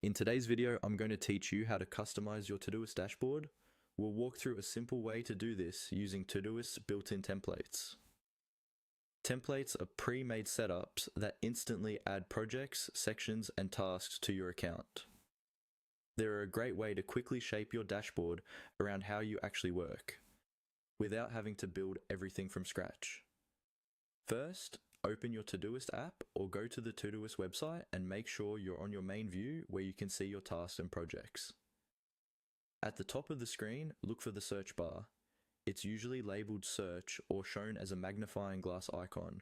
In today's video, I'm going to teach you how to customize your Todoist dashboard. We'll walk through a simple way to do this using Todoist's built-in templates. Templates are pre-made setups that instantly add projects, sections, and tasks to your account. They're a great way to quickly shape your dashboard around how you actually work, without having to build everything from scratch. First, open your Todoist app or go to the Todoist website and make sure you're on your main view where you can see your tasks and projects. At the top of the screen, look for the search bar. It's usually labeled search or shown as a magnifying glass icon.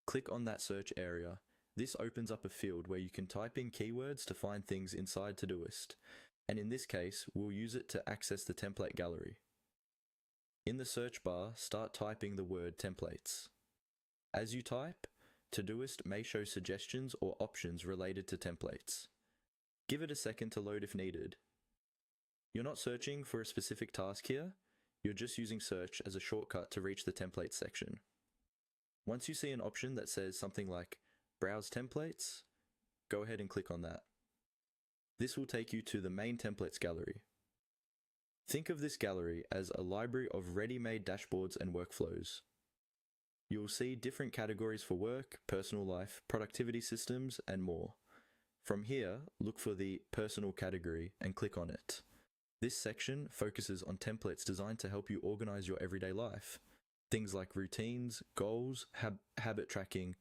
Click on that search area. This opens up a field where you can type in keywords to find things inside Todoist, and in this case, we'll use it to access the template gallery. In the search bar, start typing the word templates. As you type, Todoist may show suggestions or options related to templates. Give it a second to load if needed. You're not searching for a specific task here, you're just using search as a shortcut to reach the templates section. Once you see an option that says something like Browse Templates, go ahead and click on that. This will take you to the main templates gallery. Think of this gallery as a library of ready-made dashboards and workflows. You will see different categories for work, personal life, productivity systems, and more. From here, look for the Personal category and click on it. This section focuses on templates designed to help you organize your everyday life. Things like routines, goals, habit tracking,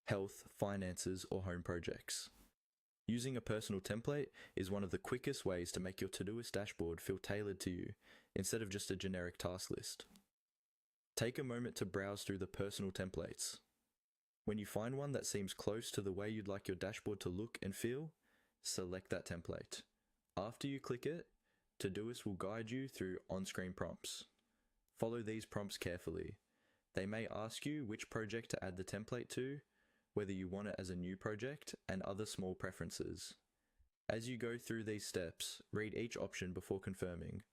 health, finances, or home projects. Using a personal template is one of the quickest ways to make your Todoist dashboard feel tailored to you, instead of just a generic task list. Take a moment to browse through the personal templates. When you find one that seems close to the way you'd like your dashboard to look and feel, select that template. After you click it, Todoist will guide you through on-screen prompts. Follow these prompts carefully. They may ask you which project to add the template to, whether you want it as a new project, and other small preferences. As you go through these steps, read each option before confirming.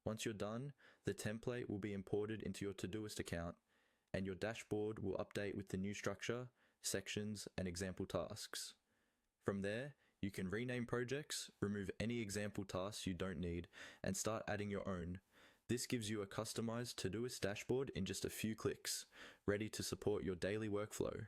Once you're done, the template will be imported into your Todoist account, and your dashboard will update with the new structure, sections, and example tasks. From there, you can rename projects, remove any example tasks you don't need, and start adding your own. This gives you a customized Todoist dashboard in just a few clicks, ready to support your daily workflow.